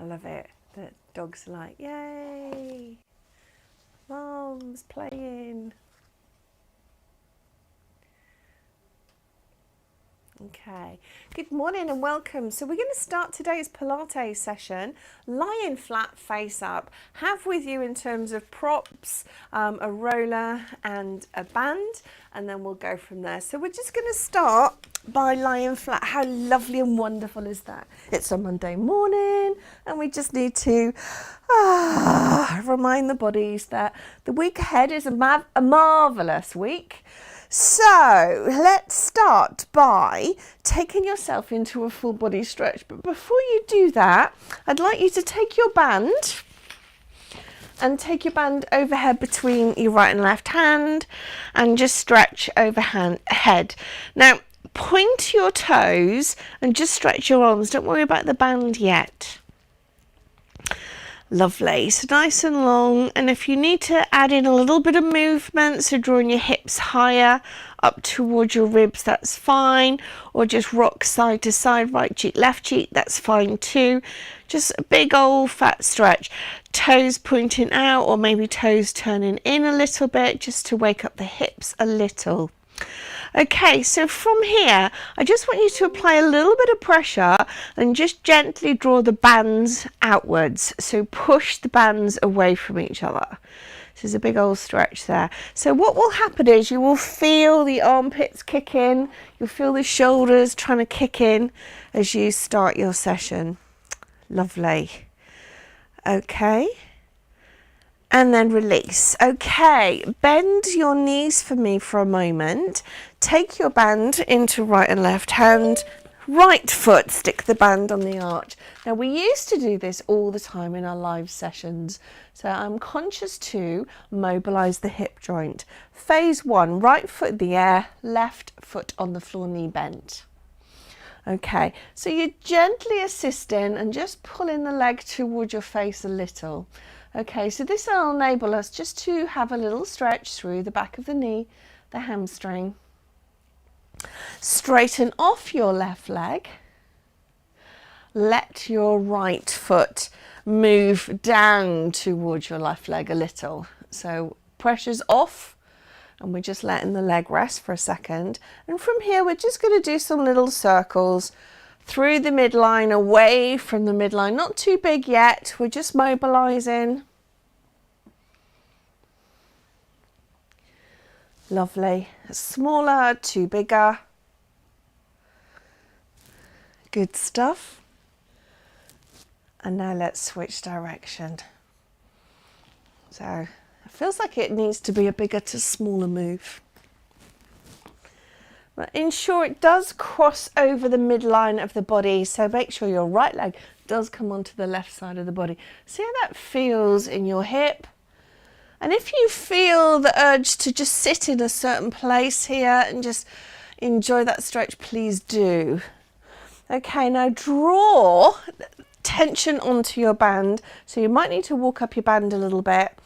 love it. The dogs are like, yay, Mom's playing. Okay, good morning and welcome. So we're going to start today's Pilates session, lying flat face up. Have with you in terms of props, a roller and a band, and then we'll go from there. So we're just going to start by lying flat. How lovely and wonderful is that? It's a Monday morning and we just need to remind the bodies that the week ahead is a marvellous week. So let's start by taking yourself into a full body stretch. But before you do that, I'd like you to take your band and take your band overhead between your right and left hand and just stretch overhead. Now, point your toes and just stretch your arms. Don't worry about the band yet. Lovely, so nice and long, and if you need to add in a little bit of movement, so drawing your hips higher up towards your ribs, that's fine, or just rock side to side, right cheek, left cheek, that's fine too. Just a big old fat stretch, toes pointing out or maybe toes turning in a little bit just to wake up the hips a little. Okay, so from here, I just want you to apply a little bit of pressure and just gently draw the bands outwards. So push the bands away from each other. So there's a big old stretch there. So what will happen is you will feel the armpits kick in. You'll feel the shoulders trying to kick in as you start your session. Lovely. Okay. And then release. Okay, bend your knees for me for a moment. Take your band into right and left hand. Right foot, stick the band on the arch. Now we used to do this all the time in our live sessions. So I'm conscious to mobilize the hip joint. Phase one, right foot in the air, left foot on the floor, knee bent. Okay, so you're gently assisting and just pulling the leg towards your face a little. Okay, so this will enable us just to have a little stretch through the back of the knee, the hamstring. Straighten off your left leg. Let your right foot move down towards your left leg a little. So pressure's off and we're just letting the leg rest for a second. And from here, we're just going to do some little circles through the midline, away from the midline, not too big yet, we're just mobilizing. Lovely, smaller to bigger. Good stuff. And now let's switch direction. So it feels like it needs to be a bigger to smaller move. But ensure it does cross over the midline of the body, so make sure your right leg does come onto the left side of the body. See how that feels in your hip? And if you feel the urge to just sit in a certain place here and just enjoy that stretch, please do. Okay, now draw tension onto your band. So you might need to walk up your band a little bit.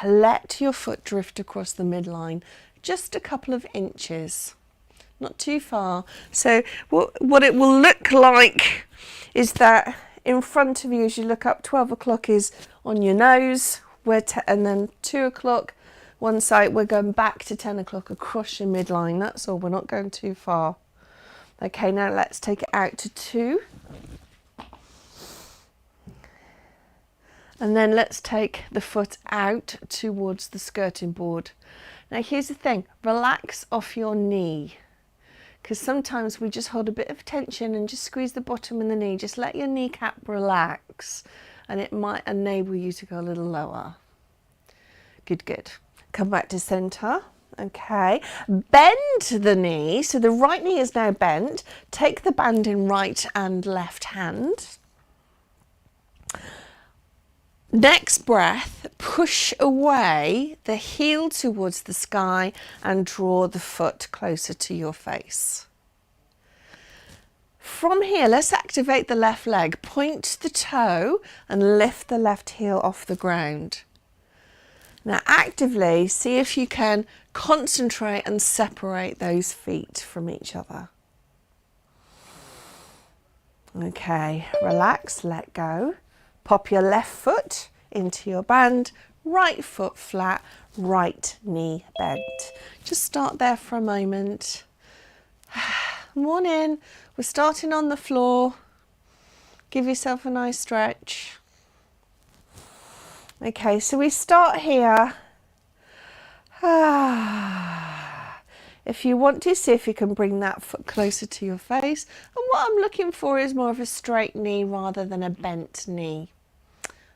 Let your foot drift across the midline. Just a couple of inches, not too far. So what it will look like is that in front of you as you look up, 12 o'clock is on your nose, and then 2 o'clock one side, we're going back to 10 o'clock across your midline. That's all, we're not going too far. Okay, now let's take it out to 2. And then let's take the foot out towards the skirting board. Now here's the thing, relax off your knee, because sometimes we just hold a bit of tension and just squeeze the bottom of the knee. Just let your kneecap relax and it might enable you to go a little lower. Good, good. Come back to center. Okay, bend the knee. So the right knee is now bent. Take the band in right and left hand. Next breath, push away the heel towards the sky and draw the foot closer to your face. From here, let's activate the left leg. Point the toe and lift the left heel off the ground. Now actively see if you can concentrate and separate those feet from each other. Okay, relax, let go. Pop your left foot into your band, right foot flat, right knee bent. Just start there for a moment. Morning, we're starting on the floor. Give yourself a nice stretch. Okay, so we start here. If you want to, see if you can bring that foot closer to your face. And what I'm looking for is more of a straight knee rather than a bent knee.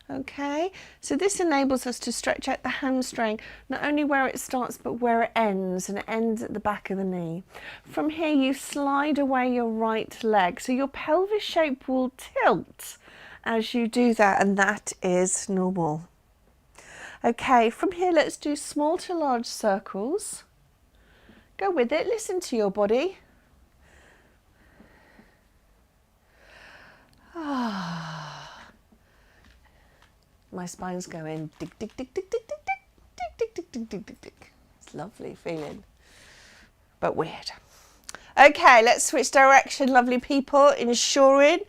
Okay, so this enables us to stretch out the hamstring, not only where it starts, but where it ends, and it ends at the back of the knee. From here, you slide away your right leg, so your pelvis shape will tilt as you do that, and that is normal. Okay, from here, let's do small to large circles. Go with it, listen to your body. My spine's going dig, dig, dig, dig, dig, dig, dig, dig, dig, dig, dig, dig, dig. It's lovely feeling, but weird. Okay, let's switch direction, lovely people, ensuring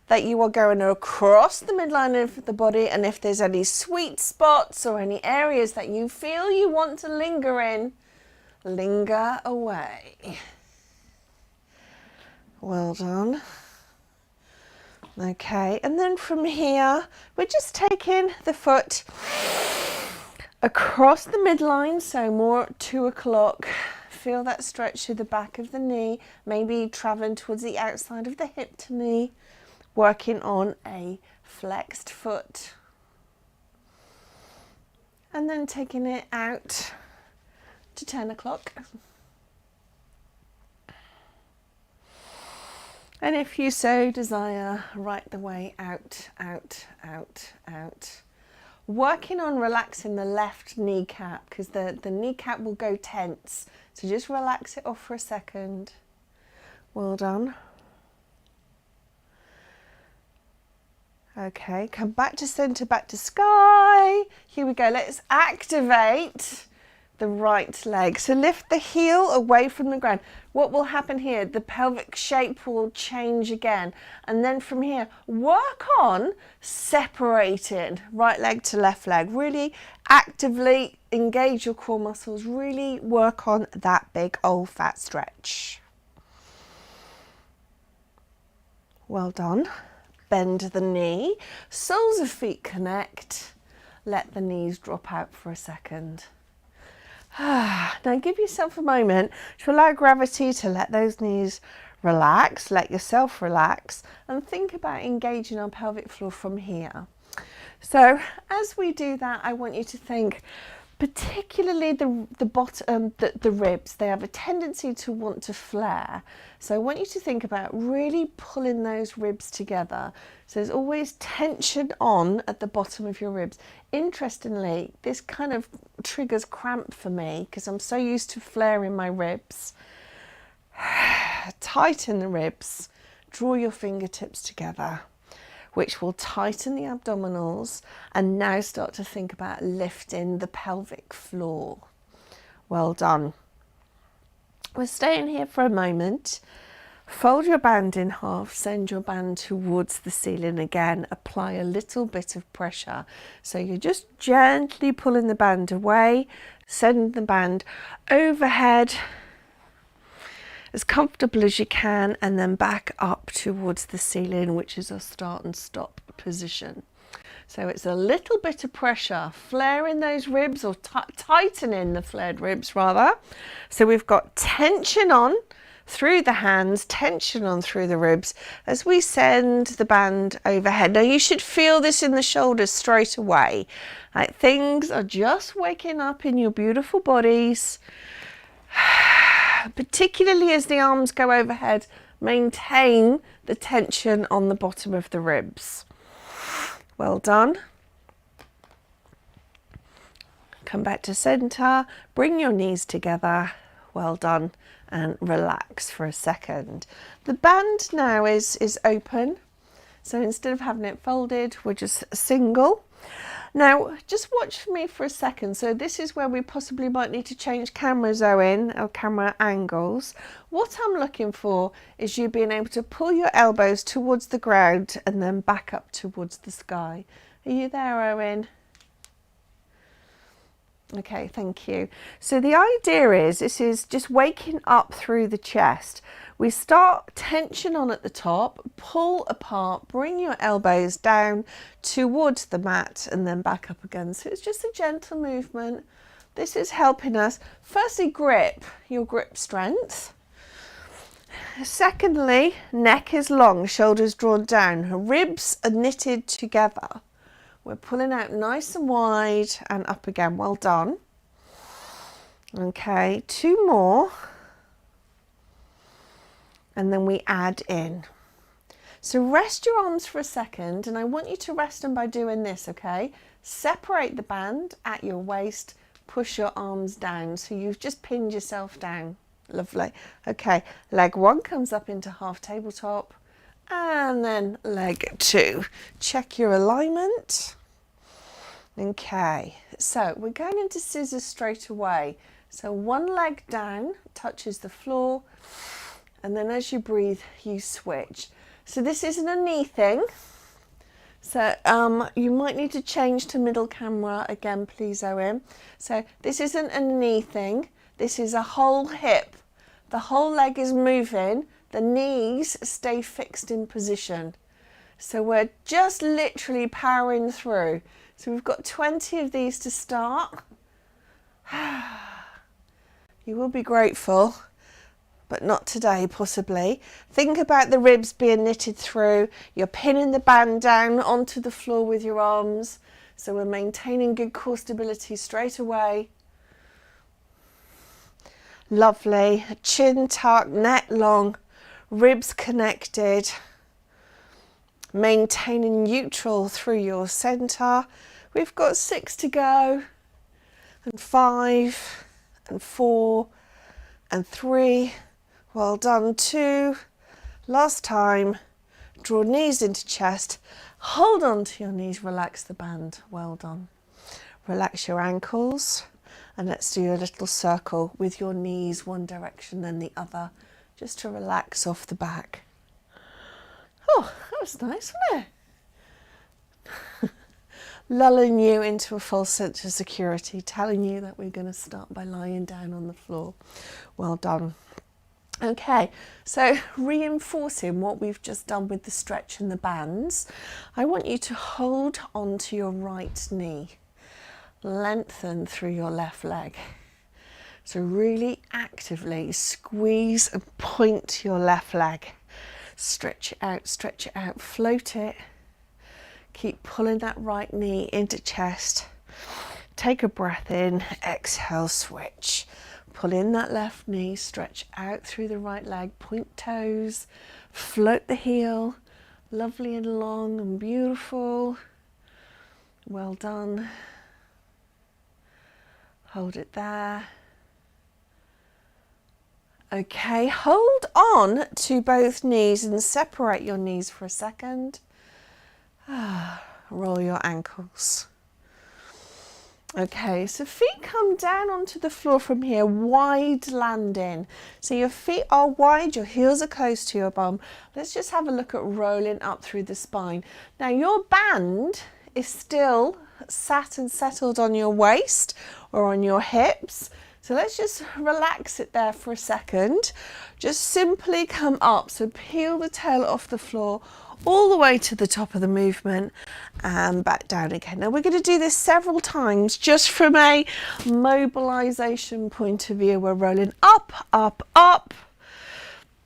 that you are going across the midline of the body, and if there's any sweet spots or any areas that you feel you want to linger in, linger away. Well done. Okay, and then from here, we're just taking the foot across the midline, so more 2 o'clock. Feel that stretch through the back of the knee, maybe traveling towards the outside of the hip to knee, working on a flexed foot. And then taking it out to 10 o'clock. And if you so desire, right the way out, out, out, out. Working on relaxing the left kneecap, because the kneecap will go tense. So just relax it off for a second. Well done. Okay, come back to center, back to sky. Here we go, let's activate the right leg. So lift the heel away from the ground. What will happen here? The pelvic shape will change again. And then from here, work on separating right leg to left leg. Really actively engage your core muscles. Really work on that big old fat stretch. Well done. Bend the knee. Soles of feet connect. Let the knees drop out for a second. Now give yourself a moment to allow gravity to let those knees relax, let yourself relax, and think about engaging our pelvic floor from here. So as we do that, I want you to think particularly the bottom, the ribs. They have a tendency to want to flare. So I want you to think about really pulling those ribs together. So there's always tension on at the bottom of your ribs. Interestingly, this kind of triggers cramp for me because I'm so used to flaring my ribs. Tighten the ribs, draw your fingertips together, which will tighten the abdominals, and now start to think about lifting the pelvic floor. Well done. We're staying here for a moment. Fold your band in half, send your band towards the ceiling again, apply a little bit of pressure. So you're just gently pulling the band away, send the band overhead as comfortable as you can, and then back up towards the ceiling, which is a start and stop position. So it's a little bit of pressure, flaring those ribs, or tightening the flared ribs rather. So we've got tension on through the hands, tension on through the ribs as we send the band overhead. Now you should feel this in the shoulders straight away. Like things are just waking up in your beautiful bodies. Particularly as the arms go overhead, maintain the tension on the bottom of the ribs. Well done. Come back to center, bring your knees together. Well done, and relax for a second. The band now is open, so instead of having it folded, we're just single. Now, just watch me for a second. So this is where we possibly might need to change cameras, Owen, or camera angles. What I'm looking for is you being able to pull your elbows towards the ground and then back up towards the sky. Are you there, Owen? Okay, thank you. So the idea is, this is just waking up through the chest. We start tension on at the top, pull apart, bring your elbows down towards the mat and then back up again. So it's just a gentle movement. This is helping us, firstly, grip your grip strength. Secondly, neck is long, shoulders drawn down, ribs are knitted together. We're pulling out nice and wide and up again. Well done. Okay, 2 more. And then we add in. So rest your arms for a second, and I want you to rest them by doing this, okay? Separate the band at your waist, push your arms down. So you've just pinned yourself down. Lovely. Okay, leg 1 comes up into half tabletop, and then leg 2. Check your alignment. Okay, so we're going into scissors straight away. So 1 leg down touches the floor, and then as you breathe, you switch. So this isn't a knee thing. So you might need to change to middle camera again, please, Owen. So this isn't a knee thing. This is a whole hip. The whole leg is moving. The knees stay fixed in position. So we're just literally powering through. So we've got 20 of these to start. You will be grateful, but not today, possibly. Think about the ribs being knitted through. You're pinning the band down onto the floor with your arms. So we're maintaining good core stability straight away. Lovely. Chin tucked, neck long, ribs connected. Maintaining neutral through your center. We've got 6 to go, and 5, and 4, and 3. Well done. 2. Last time. Draw knees into chest. Hold on to your knees. Relax the band. Well done. Relax your ankles. And let's do a little circle with your knees one direction then the other, just to relax off the back. Oh, that was nice, wasn't it? Lulling you into a false sense of security, telling you that we're going to start by lying down on the floor. Well done. Okay, so reinforcing what we've just done with the stretch and the bands, I want you to hold on to your right knee. Lengthen through your left leg. So really actively squeeze and point your left leg. Stretch it out, float it. Keep pulling that right knee into chest. Take a breath in, exhale, switch. Pull in that left knee, stretch out through the right leg, point toes, float the heel. Lovely and long and beautiful. Well done. Hold it there. Okay, hold on to both knees and separate your knees for a second. Roll your ankles. Okay, so feet come down onto the floor from here, wide landing. So your feet are wide, your heels are close to your bum. Let's just have a look at rolling up through the spine. Now your band is still sat and settled on your waist or on your hips. So let's just relax it there for a second. Just simply come up. So peel the tail off the floor all the way to the top of the movement and back down again. Now we're going to do this several times just from a mobilization point of view. We're rolling up, up, up,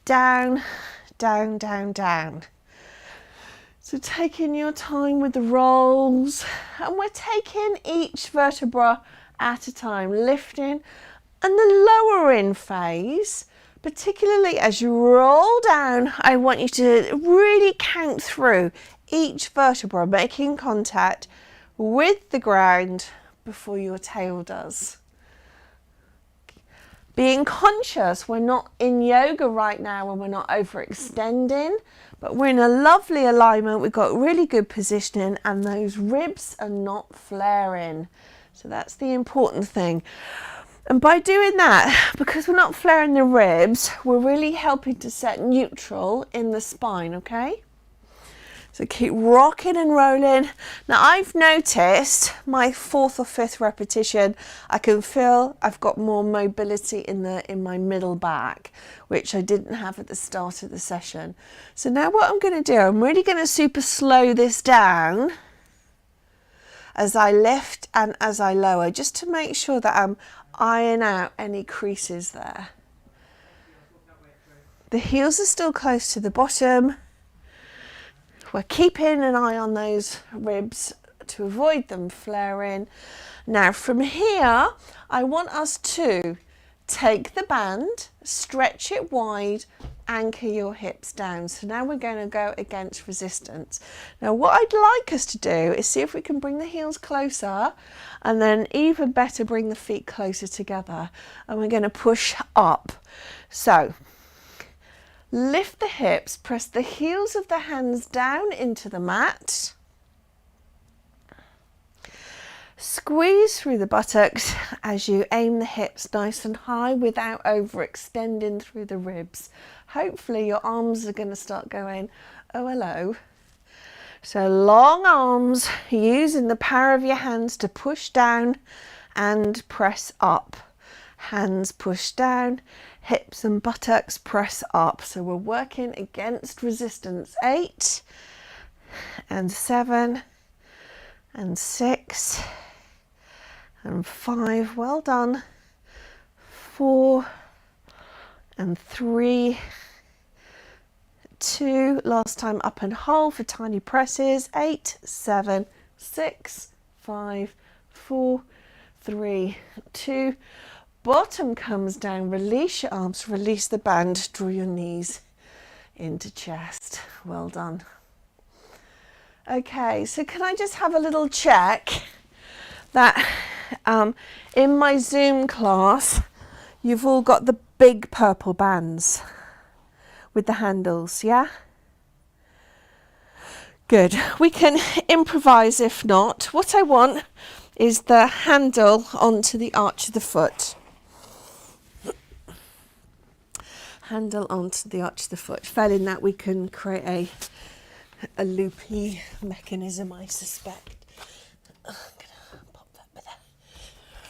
down, down, down, down. So taking your time with the rolls, and we're taking each vertebra at a time, lifting, and the lowering phase, particularly as you roll down, I want you to really count through each vertebra, making contact with the ground before your tail does. Being conscious, we're not in yoga right now and we're not overextending, but we're in a lovely alignment. We've got really good positioning and those ribs are not flaring. So that's the important thing. And by doing that, because we're not flaring the ribs, we're really helping to set neutral in the spine, okay? So keep rocking and rolling. Now I've noticed my 4th or 5th repetition, I can feel I've got more mobility in my middle back, which I didn't have at the start of the session. So now what I'm going to do, I'm really going to super slow this down as I lift and as I lower, just to make sure that I'm ironing out any creases there. The heels are still close to the bottom. We're keeping an eye on those ribs to avoid them flaring. Now from here, I want us to take the band, stretch it wide, anchor your hips down. So now we're going to go against resistance. Now what I'd like us to do is see if we can bring the heels closer, and then even better bring the feet closer together. And we're going to push up. So lift the hips, press the heels of the hands down into the mat. Squeeze through the buttocks as you aim the hips nice and high without overextending through the ribs. Hopefully your arms are going to start going, oh hello. So long arms, using the power of your hands to push down and press up. Hands push down, hips and buttocks press up. So we're working against resistance. 8 and 7 and 6 and 5, well done. 4 and 3, 2, last time up and hold for tiny presses. 8, 7, 6, 5, 4, 3, 2. Bottom comes down, release your arms, release the band, draw your knees into chest. Well done. Okay, so can I just have a little check that in my Zoom class, you've all got the big purple bands with the handles, yeah? Good. We can improvise if not. What I want is the handle onto the arch of the foot. Handle onto the arch of the foot. Failing that, we can create a loopy mechanism, I suspect. I'm gonna pop that bit there.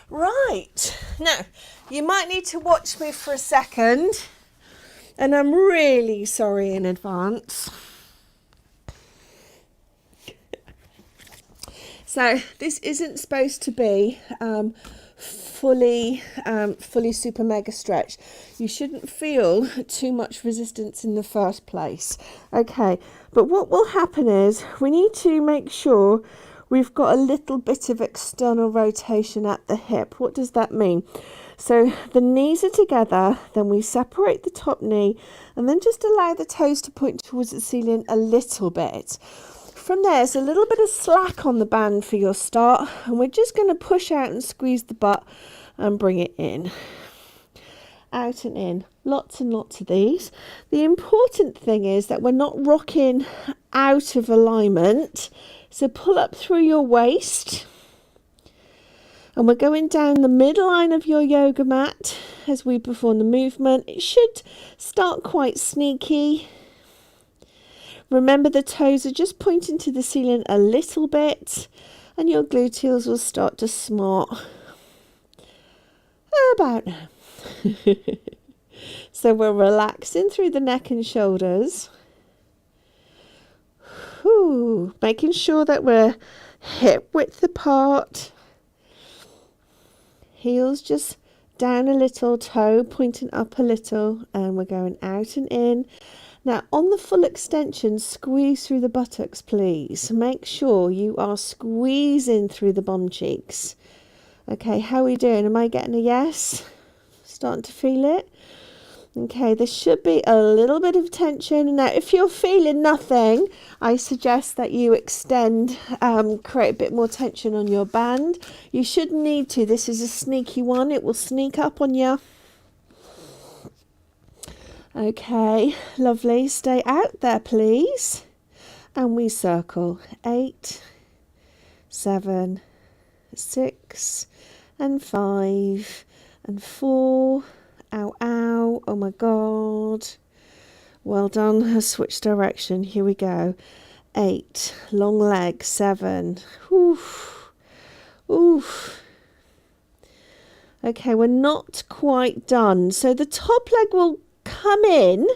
Right, now you might need to watch me for a second, and I'm really sorry in advance. So this isn't supposed to be fully super mega stretch. You shouldn't feel too much resistance in the first place. Okay, but what will happen is we need to make sure we've got a little bit of external rotation at the hip. What does that mean? So the knees are together, then we separate the top knee and then just allow the toes to point towards the ceiling a little bit. From there, it's a little bit of slack on the band for your start, and we're just going to push out and squeeze the butt and bring it in. Out and in. Lots and lots of these. The important thing is that we're not rocking out of alignment. So pull up through your waist. And we're going down the midline of your yoga mat as we perform the movement. It should start quite sneaky. Remember, the toes are just pointing to the ceiling a little bit, and your gluteals will start to smart about now. So we're relaxing through the neck and shoulders. Making sure that we're hip width apart. Heels just down a little, toe pointing up a little, and we're going out and in. Now, on the full extension, squeeze through the buttocks, please. Make sure you are squeezing through the bum cheeks. Okay, how are we doing? Am I getting a yes? Starting to feel it? Okay, there should be a little bit of tension. Now, if you're feeling nothing, I suggest that you extend, create a bit more tension on your band. You shouldn't need to. This is a sneaky one. It will sneak up on you. Okay, lovely. Stay out there, please. And we circle 8, 7, 6, and 5, and 4. Ow, ow. Oh my God. Well done. Switch direction. Here we go. 8, long leg. 7. Oof. Oof. Okay, we're not quite done. So the top leg will come in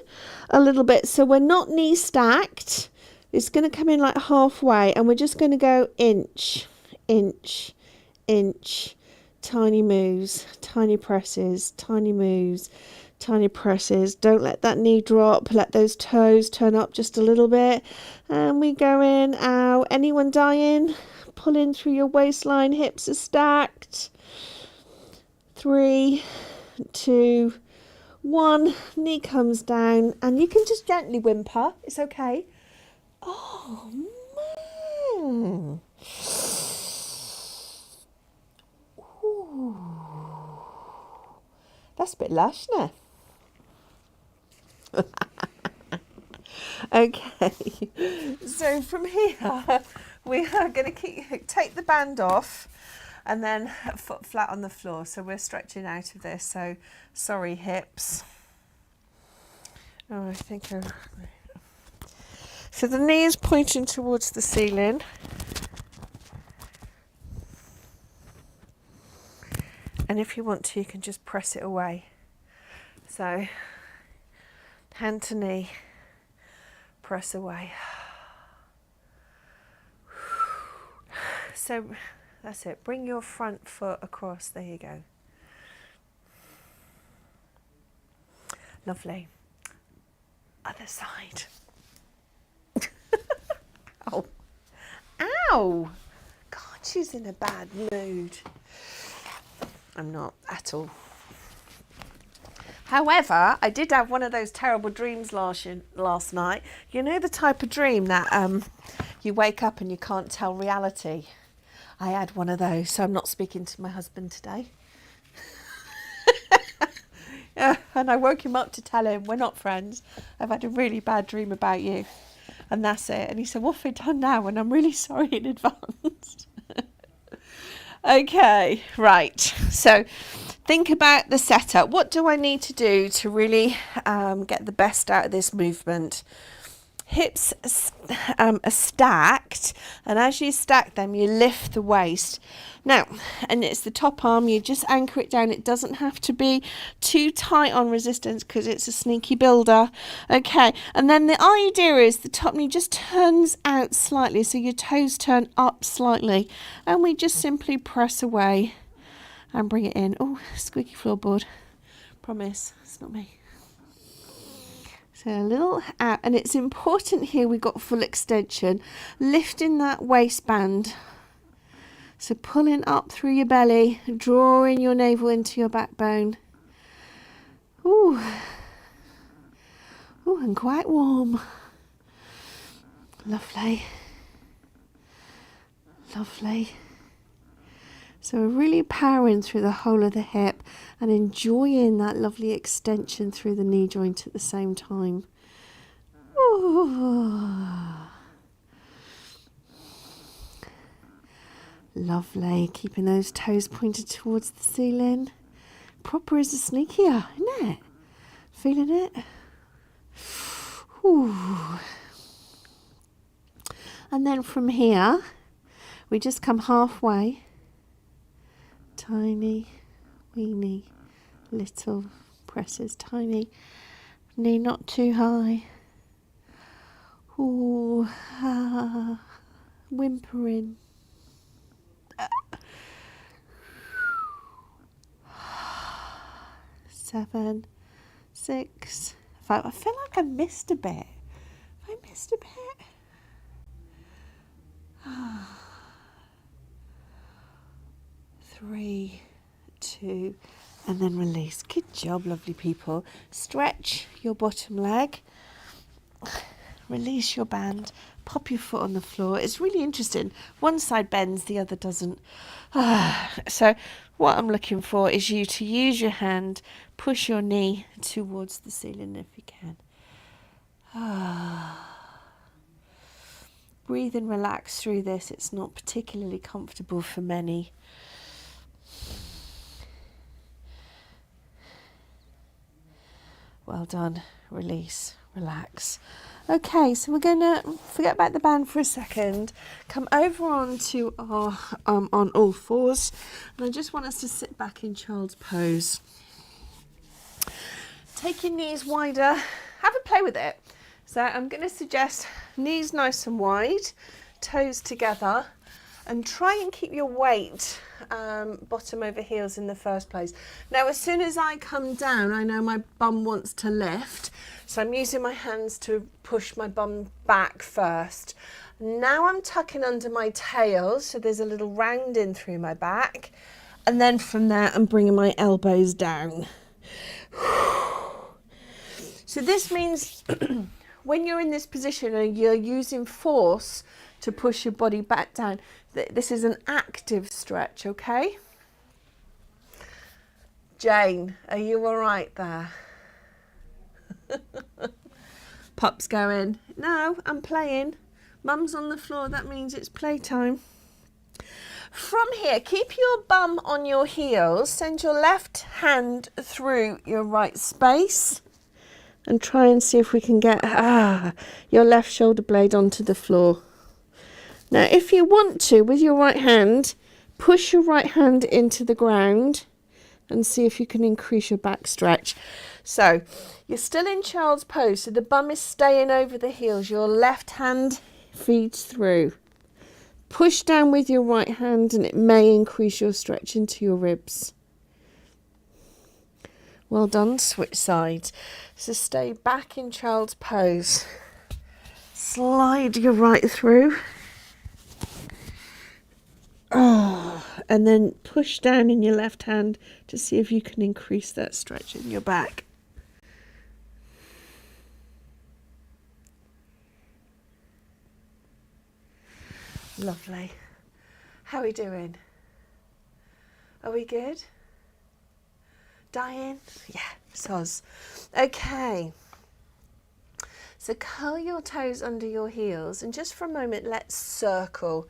a little bit. So we're not knee stacked. It's going to come in like halfway, and we're just going to go inch, inch, inch, tiny moves, tiny presses, tiny moves, tiny presses. Don't let that knee drop. Let those toes turn up just a little bit. And we go in. Ow. Anyone dying? Pull in through your waistline. Hips are stacked. 3, 2, 1. Knee comes down, and you can just gently whimper. It's okay. Oh, man. Ooh. That's a bit lush, isn't it? Okay. So from here, we are going to take the band off and then foot flat on the floor. So we're stretching out of this. So sorry, hips. Oh, I think so the knee is pointing towards the ceiling. And if you want to, you can just press it away. So hand to knee, press away. So that's it. Bring your front foot across. There you go. Lovely. Other side. Oh. Ow! God, she's in a bad mood. I'm not at all. However, I did have one of those terrible dreams last night. You know the type of dream that you wake up and you can't tell reality? I had one of those, so I'm not speaking to my husband today. Yeah, and I woke him up to tell him, we're not friends. I've had a really bad dream about you. And that's it. And he said, what have we done now? And I'm really sorry in advance. Okay, right. So think about the setup. What do I need to do to really get the best out of this movement? Hips are stacked, and as you stack them, you lift the waist. Now, and it's the top arm, you just anchor it down. It doesn't have to be too tight on resistance because it's a sneaky builder. Okay, and then the idea is the top knee just turns out slightly, so your toes turn up slightly, and we just simply press away and bring it in. Oh, squeaky floorboard. Promise, it's not me. So a little out, and it's important here we got full extension, lifting that waistband. So pulling up through your belly, drawing your navel into your backbone. Ooh. Ooh, and quite warm. Lovely. Lovely. So we're really powering through the whole of the hip and enjoying that lovely extension through the knee joint at the same time. Ooh. Lovely. Keeping those toes pointed towards the ceiling. Proper as a sneakier, isn't it? Feeling it? Ooh. And then from here, we just come halfway. Tiny, weeny, little presses, tiny, knee not too high. Ooh, whimpering. 7, 6, 5. I feel like I missed a bit. I missed a bit. 3, 2, and then release. Good job, lovely people. Stretch your bottom leg. Release your band, pop your foot on the floor. It's really interesting. One side bends, the other doesn't. So what I'm looking for is you to use your hand, push your knee towards the ceiling if you can. Breathe and relax through this. It's not particularly comfortable for many. Well done. Release, relax. Okay, so we're going to forget about the band for a second. Come over onto our on all fours, and I just want us to sit back in child's pose. Take your knees wider. Have a play with it. So I'm going to suggest knees nice and wide, toes together, and try and keep your weight bottom over heels in the first place. Now, as soon as I come down, I know my bum wants to lift, so I'm using my hands to push my bum back first. Now I'm tucking under my tail, so there's a little round in through my back, and then from there I'm bringing my elbows down. So this means when you're in this position and you're using force to push your body back down, this is an active stretch, okay? Jane, are you all right there? Pup's going, no, I'm playing. Mum's on the floor, that means it's playtime. From here, keep your bum on your heels, send your left hand through your right space, and try and see if we can get your left shoulder blade onto the floor. Now, if you want to, with your right hand, push your right hand into the ground and see if you can increase your back stretch. So, you're still in child's pose, so the bum is staying over the heels. Your left hand feeds through. Push down with your right hand and it may increase your stretch into your ribs. Well done, switch sides. So stay back in child's pose. Slide your right through. And then push down in your left hand to see if you can increase that stretch in your back. Lovely. How are we doing? Are we good? Dying? Yeah, soz. Okay. So curl your toes under your heels and just for a moment let's circle.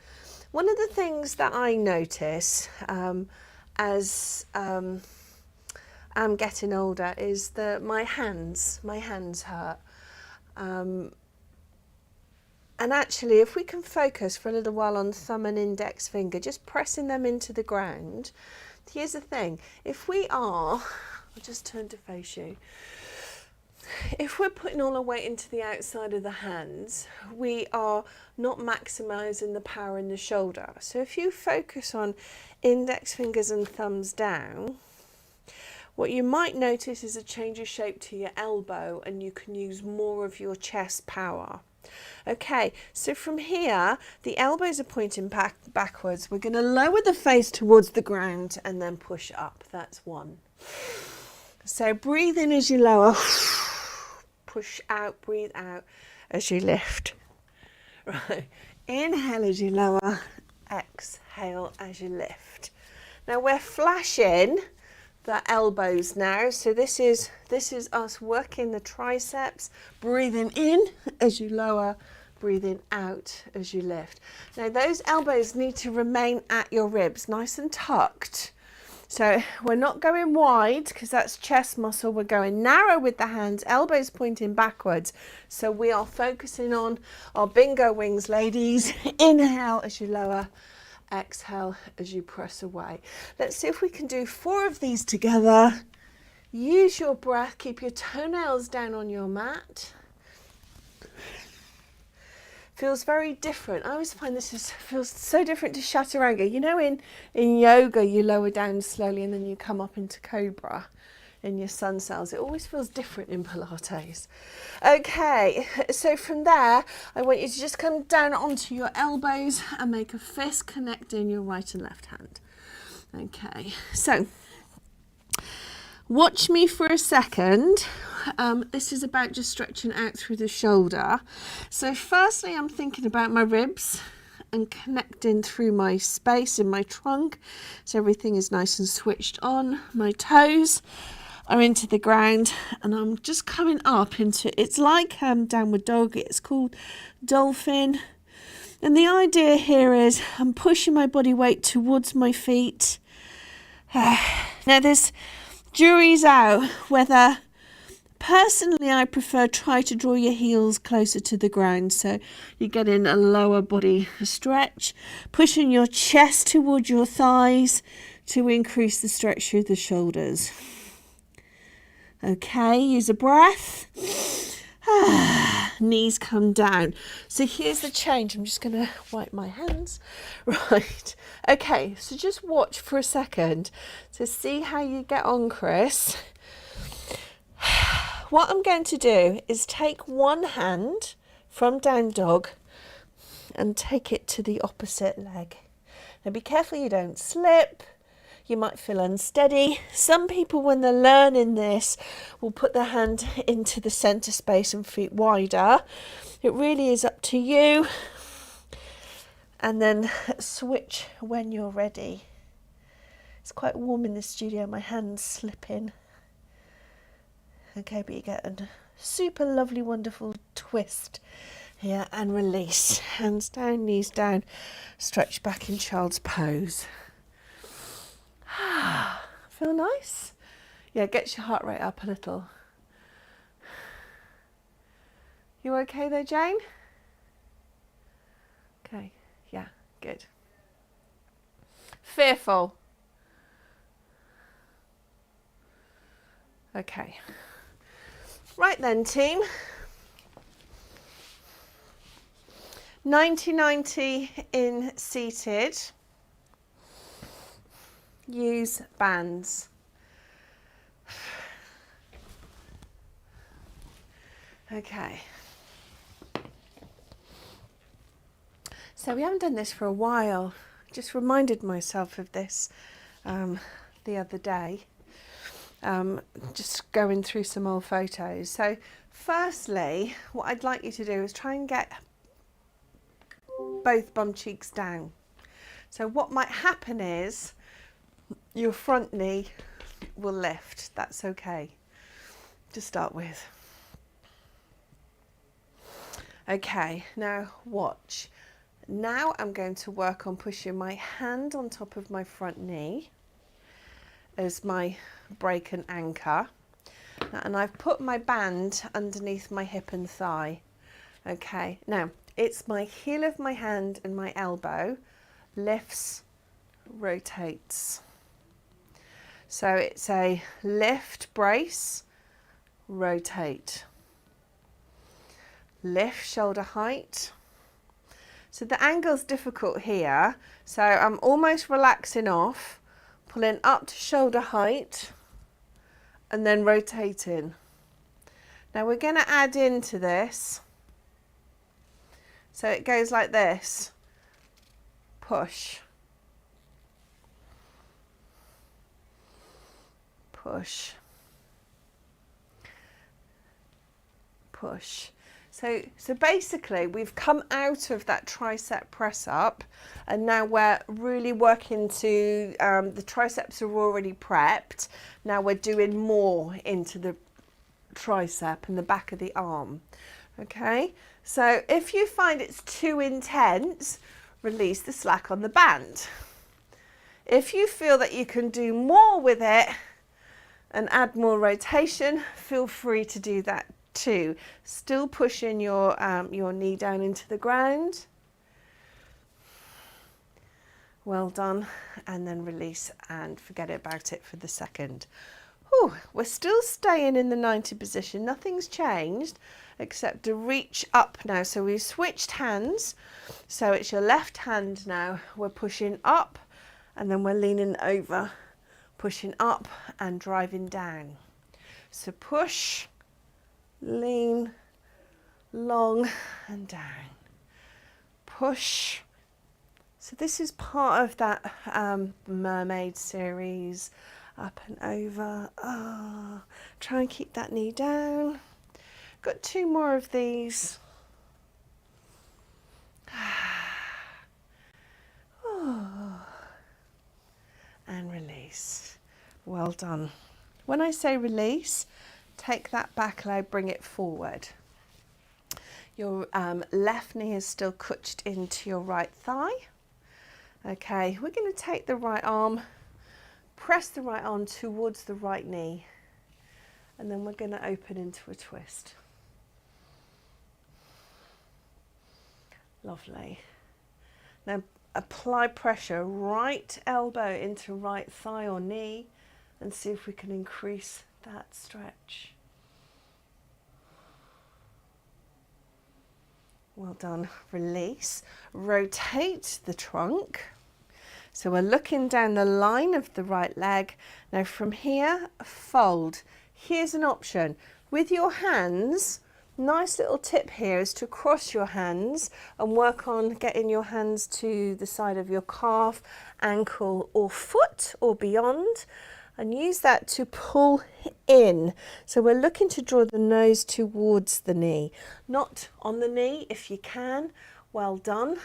One of the things that I notice as I'm getting older is that my hands hurt. And actually, if we can focus for a little while on thumb and index finger, just pressing them into the ground. Here's the thing, if we are, I'll just turn to face you. If we're putting all our weight into the outside of the hands, we are not maximising the power in the shoulder. So if you focus on index fingers and thumbs down, what you might notice is a change of shape to your elbow and you can use more of your chest power. Okay, so from here, the elbows are pointing backwards. We're going to lower the face towards the ground and then push up. That's one. So breathe in as you lower. Push out, breathe out as you lift. Right. Inhale as you lower. Exhale as you lift. Now we're flashing the elbows now. So this is us working the triceps. Breathing in as you lower. Breathing out as you lift. Now those elbows need to remain at your ribs, nice and tucked. So we're not going wide because that's chest muscle. We're going narrow with the hands, elbows pointing backwards. So we are focusing on our bingo wings, ladies. Inhale as you lower, exhale as you press away. Let's see if we can do 4 of these together. Use your breath, keep your toenails down on your mat. Feels very different. I always find feels so different to chaturanga. You know, in yoga, you lower down slowly and then you come up into cobra in your sun cells. It always feels different in Pilates. Okay, so from there, I want you to just come down onto your elbows and make a fist connecting your right and left hand. Okay, so watch me for a second this is about just stretching out through the shoulder. So firstly, I'm thinking about my ribs and connecting through my space in my trunk, so everything is nice and switched on. My toes are into the ground, and I'm just coming up into, it's like downward dog, it's called dolphin. And the idea here is I'm pushing my body weight towards my feet. Now there's jury's out whether, personally I prefer try to draw your heels closer to the ground, so you get in a lower body stretch, pushing your chest towards your thighs to increase the stretch through the shoulders. Okay, use a breath. Knees come down. So here's the change. I'm just going to wipe my hands. Right. Okay, so just watch for a second to see how you get on, Chris. What I'm going to do is take one hand from down dog and take it to the opposite leg. Now be careful you don't slip. You might feel unsteady. Some people, when they're learning this, will put their hand into the center space and feet wider. It really is up to you. And then switch when you're ready. It's quite warm in the studio, my hands slip in. Okay, but you get a super lovely, wonderful twist here and release. Hands down, knees down, stretch back in child's pose. Feel nice? Yeah, gets your heart rate up a little. You okay there, Jane? Okay, yeah, good. Fearful? Okay. Right then, team. 90-90 in seated. Use bands. Okay. So we haven't done this for a while. Just reminded myself of this the other day. Just going through some old photos. So firstly, what I'd like you to do is try and get both bum cheeks down. So what might happen is your front knee will lift. That's okay to start with. Okay, now watch. Now I'm going to work on pushing my hand on top of my front knee as my brake and anchor. And I've put my band underneath my hip and thigh. Okay, now it's my heel of my hand and my elbow lifts, rotates. So it's a lift, brace, rotate. Lift, shoulder height. So the angle's difficult here. So I'm almost relaxing off, pulling up to shoulder height, and then rotating. Now we're going to add into this. So it goes like this. Push. Push. Push. So basically we've come out of that tricep press up, and now we're really working to, the triceps are already prepped. Now we're doing more into the tricep and the back of the arm. Okay, so if you find it's too intense, release the slack on the band. If you feel that you can do more with it and add more rotation, feel free to do that too. Still pushing your knee down into the ground. Well done. And then release and forget about it for the second. Whew, we're still staying in the 90 position. Nothing's changed except to reach up now. So we've switched hands. So it's your left hand now. We're pushing up and then we're leaning over, pushing up and driving down. So push, lean, long and down. Push. So this is part of that mermaid series, Up and over. Ah, try and keep that knee down. Got 2 more of these. Oh. And release. Well done. When I say release, take that back leg, bring it forward. Your left knee is still clutched into your right thigh. Okay, we're going to take the right arm, press the right arm towards the right knee, and then we're going to open into a twist. Lovely. Now apply pressure, right elbow into right thigh or knee, and see if we can increase that stretch. Well done. Release. Rotate the trunk. So we're looking down the line of the right leg. Now from here, fold. Here's an option. With your hands, nice little tip here is to cross your hands and work on getting your hands to the side of your calf, ankle or foot or beyond, and use that to pull in. So we're looking to draw the nose towards the knee, not on the knee if you can. Well done.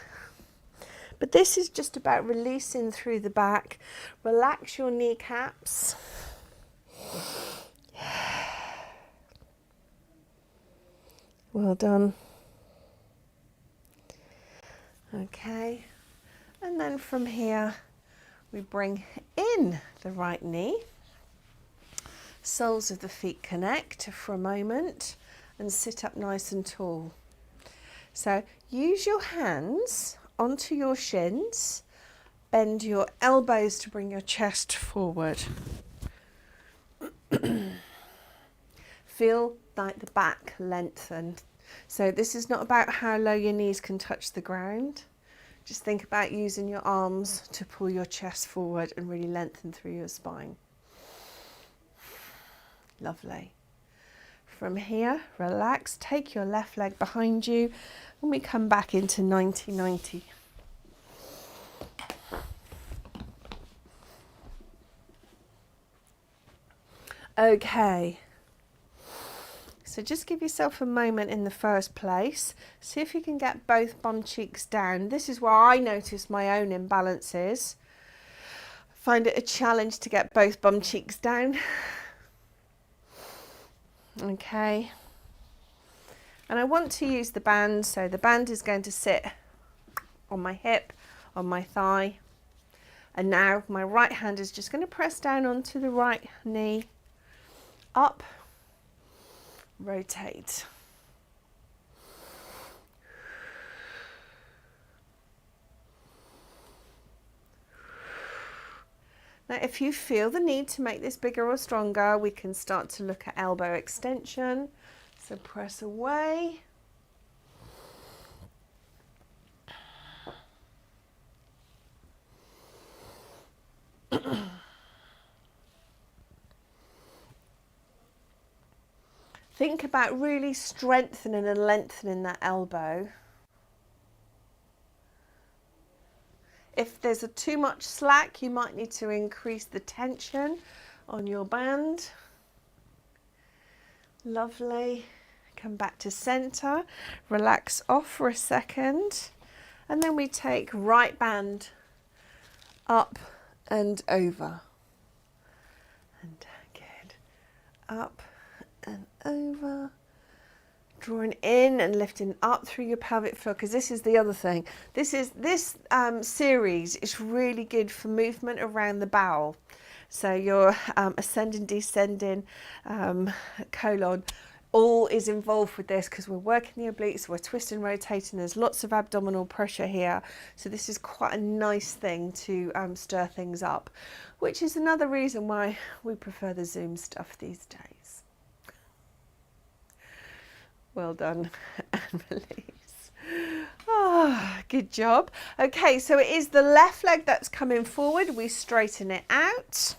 But this is just about releasing through the back. Relax your kneecaps. Well done. Okay, and then from here we bring in the right knee. Soles of the feet connect for a moment and sit up nice and tall. So use your hands onto your shins, bend your elbows to bring your chest forward. Feel like the back lengthen. So this is not about how low your knees can touch the ground. Just think about using your arms to pull your chest forward and really lengthen through your spine. Lovely. From here, relax, take your left leg behind you, and we come back into 90-90. Okay. So just give yourself a moment in the first place. See if you can get both bum cheeks down. This is where I notice my own imbalances. Find it a challenge to get both bum cheeks down. Okay. And I want to use the band, so the band is going to sit on my hip, on my thigh. And now my right hand is just going to press down onto the right knee, up, rotate. Now, if you feel the need to make this bigger or stronger, we can start to look at elbow extension. So press away. Think about really strengthening and lengthening that elbow. If there's too much slack, you might need to increase the tension on your band. Lovely. Come back to center, relax off for a second, and then we take right band up and over. And good. Up and over. Drawing in and lifting up through your pelvic floor, because this is the other thing. This series is really good for movement around the bowel. So your ascending, descending, colon, all is involved with this because we're working the obliques, we're twisting, rotating. There's lots of abdominal pressure here. So this is quite a nice thing to stir things up, which is another reason why we prefer the Zoom stuff these days. Well done, and release. Oh, good job. Okay, so it is the left leg that's coming forward. We straighten it out.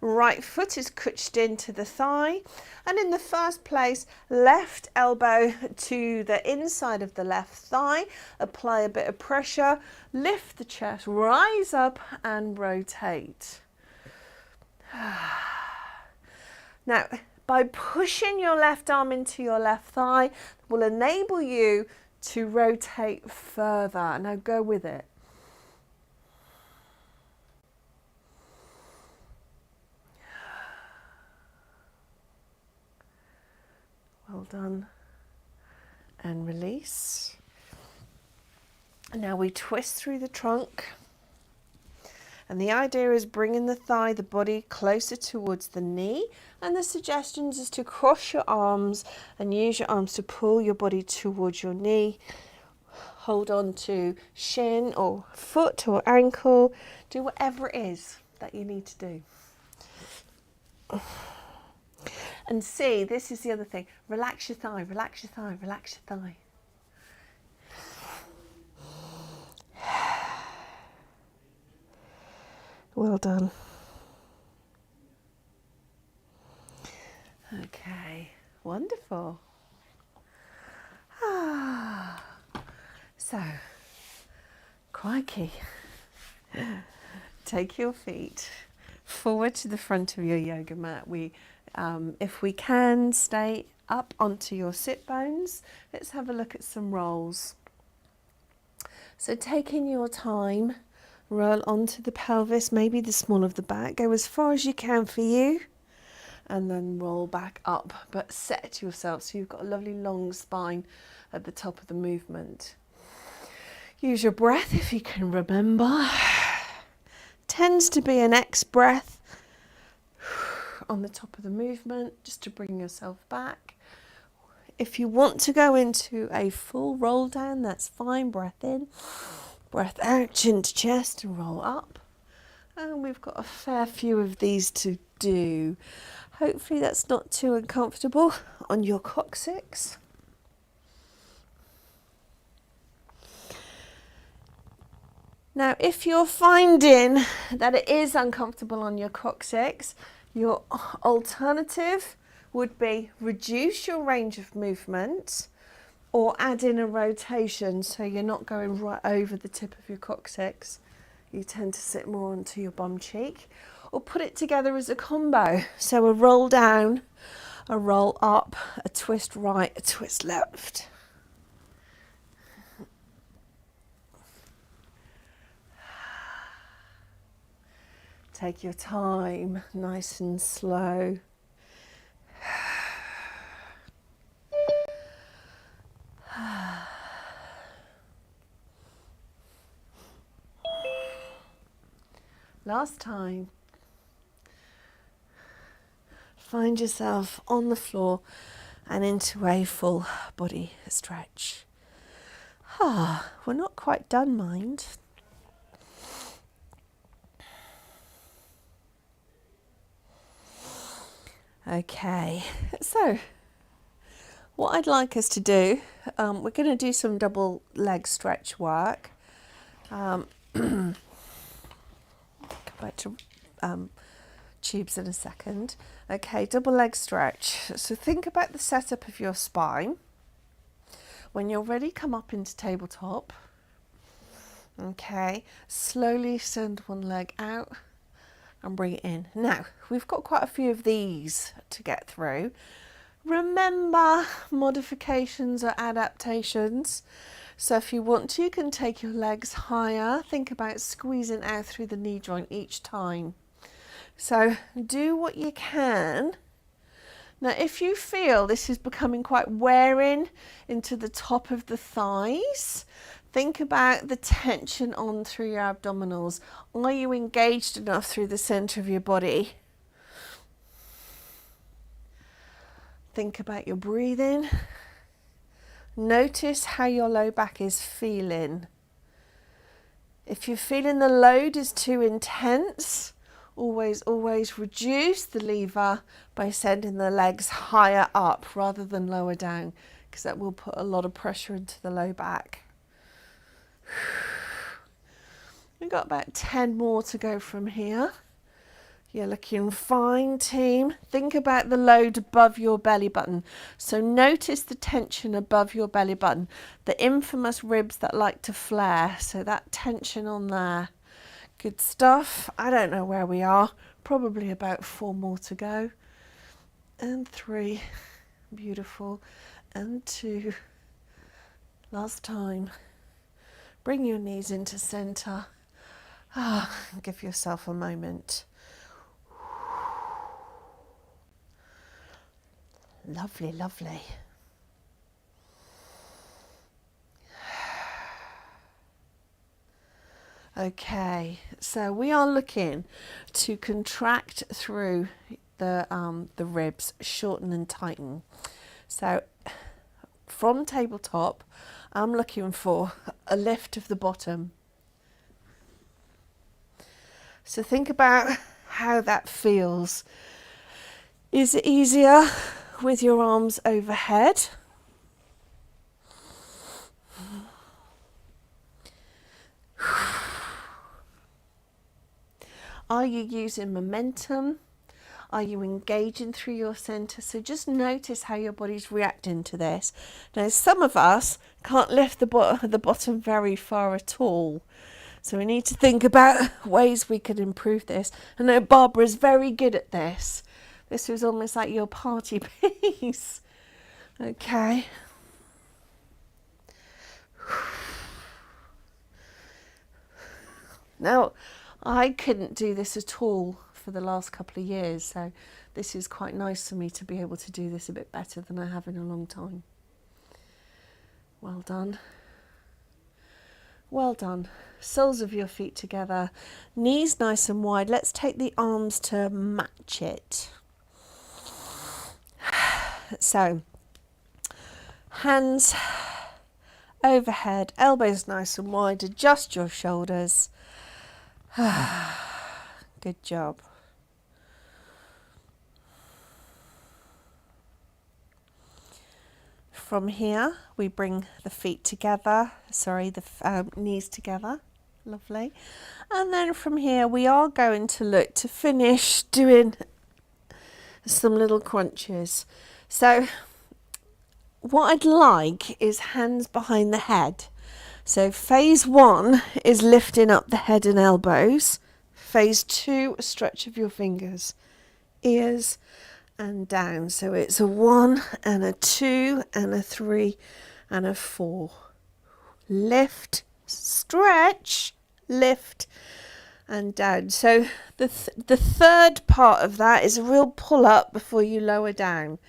Right foot is clutched into the thigh. And in the first place, left elbow to the inside of the left thigh. Apply a bit of pressure. Lift the chest, rise up and rotate. Now, by pushing your left arm into your left thigh will enable you to rotate further. Now go with it. Well done. And release. Now we twist through the trunk. And the idea is bringing the thigh, the body closer towards the knee. And the suggestions is to cross your arms and use your arms to pull your body towards your knee. Hold on to shin or foot or ankle. Do whatever it is that you need to do. And see, this is the other thing. Relax your thigh, relax your thigh, relax your thigh. Well done. Okay, wonderful. So, crikey. Take your feet forward to the front of your yoga mat. If we can, stay up onto your sit bones. Let's have a look at some rolls. So taking your time, roll onto the pelvis, maybe the small of the back. Go as far as you can for you. And then roll back up, but set yourself so you've got a lovely long spine at the top of the movement. Use your breath if you can remember. Tends to be an X breath on the top of the movement, just to bring yourself back. If you want to go into a full roll down, that's fine. Breath in, breath out, chin to chest, and roll up. And we've got a fair few of these to do. Hopefully that's not too uncomfortable on your coccyx. Now, if you're finding that it is uncomfortable on your coccyx, your alternative would be reduce your range of movement or add in a rotation so you're not going right over the tip of your coccyx. You tend to sit more onto your bum cheek, or put it together as a combo. So a roll down, a roll up, a twist right, a twist left. Take your time, nice and slow. Last time. Find yourself on the floor and into a full body stretch. We're not quite done, mind. Okay, so what I'd like us to do, we're going to do some double leg stretch work. Come back to tubes in a second. Okay, double leg stretch. So think about the setup of your spine. When you're ready, come up into tabletop. Okay, slowly send one leg out and bring it in. Now, we've got quite a few of these to get through. Remember, modifications or adaptations. So if you want to, you can take your legs higher. Think about squeezing out through the knee joint each time. So do what you can. Now, if you feel this is becoming quite wearing into the top of the thighs, think about the tension on through your abdominals. Are you engaged enough through the center of your body? Think about your breathing. Notice how your low back is feeling. If you're feeling the load is too intense, always reduce the lever by sending the legs higher up rather than lower down, because that will put a lot of pressure into the low back. We've got about 10 more to go from here. You're looking fine, team. Think about the load above your belly button. So notice the tension above your belly button, the infamous ribs that like to flare. So that tension on there. Good stuff. I don't know where we are. Probably about 4 more to go. and 3. Beautiful. And 2. Last time. Bring your knees into center. Give yourself a moment. Lovely, lovely. Okay, so we are looking to contract through the ribs, shorten and tighten. So from tabletop, I'm looking for a lift of the bottom. So think about how that feels. Is it easier with your arms overhead? Are you using momentum? Are you engaging through your center? So just notice how your body's reacting to this. Now, some of us can't lift the bottom very far at all. So we need to think about ways we could improve this. I know Barbara's very good at this. This was almost like your party piece. Okay. Now, I couldn't do this at all for the last couple of years, so this is quite nice for me to be able to do this a bit better than I have in a long time. Well done. Well done. Soles of your feet together, knees nice and wide. Let's take the arms to match it. So, hands overhead, elbows nice and wide, adjust your shoulders. Good job. From here, we bring the feet together, the knees together. Lovely. And then from here, we are going to look to finish doing some little crunches. So what I'd like is hands behind the head. So phase 1 is lifting up the head and elbows. Phase 2, a stretch of your fingers, ears and down. So it's a 1 and a 2 and a 3 and a 4. Lift, stretch, lift and down. So the third part of that is a real pull up before you lower down.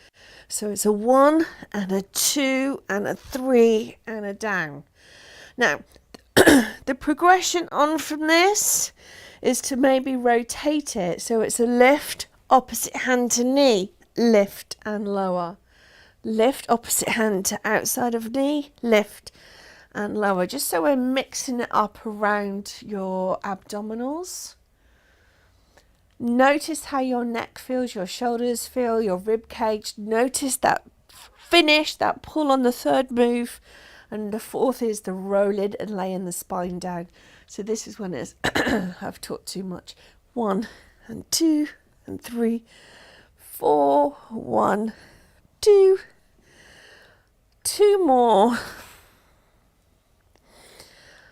So it's a 1 and a 2 and a 3 and a down. Now, the progression on from this is to maybe rotate it. So it's a lift, opposite hand to knee, lift and lower. Lift, opposite hand to outside of knee, lift and lower. Just so we're mixing it up around your abdominals. Notice how your neck feels, your shoulders feel, your rib cage. Notice that finish, that pull on the third move. And the fourth is the rolling and laying the spine down. So this is when it's I've talked too much. 1 and 2 and 3, 4, 1, 2, 2 more.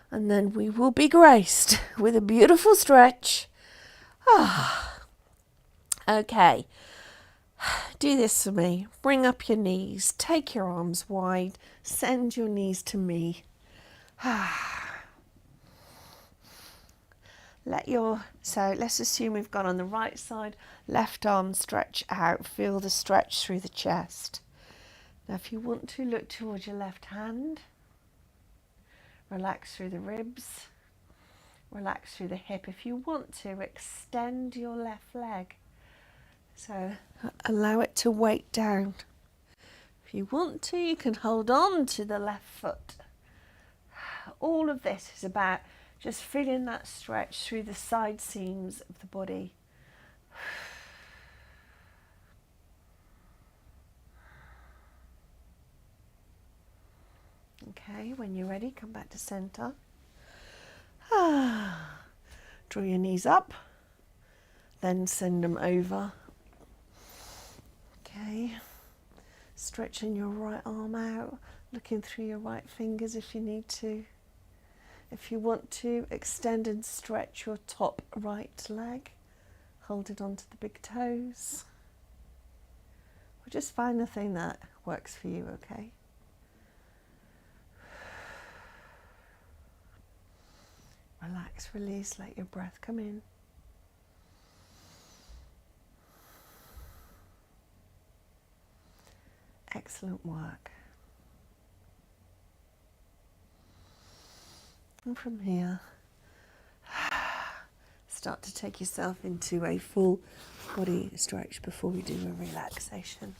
And then we will be graced with a beautiful stretch. Okay. Do this for me. Bring up your knees. Take your arms wide. Send your knees to me. So let's assume we've gone on the right side. Left arm stretch out. Feel the stretch through the chest. Now if you want to, look towards your left hand. Relax through the ribs. Relax through the hip. If you want to, extend your left leg. So allow it to weight down. If you want to, you can hold on to the left foot. All of this is about just feeling that stretch through the side seams of the body. Okay, when you're ready, come back to center. Draw your knees up, then send them over. Okay, stretching your right arm out, looking through your right fingers if you need to. If you want to, extend and stretch your top right leg. Hold it onto the big toes. just find the thing that works for you, okay? Relax, release, let your breath come in. Excellent work. And from here, start to take yourself into a full body stretch before we do a relaxation.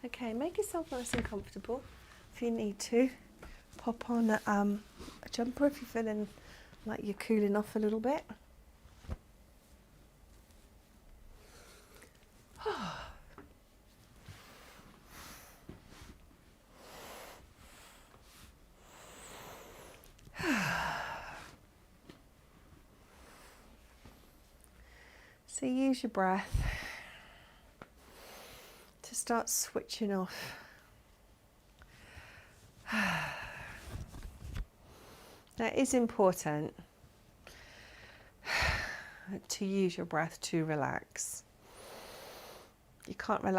Okay, make yourself nice and comfortable. If you need to, pop on a jumper if you're feeling like you're cooling off a little bit. So use your breath to start switching off. Now it is important to use your breath to relax. You can't relax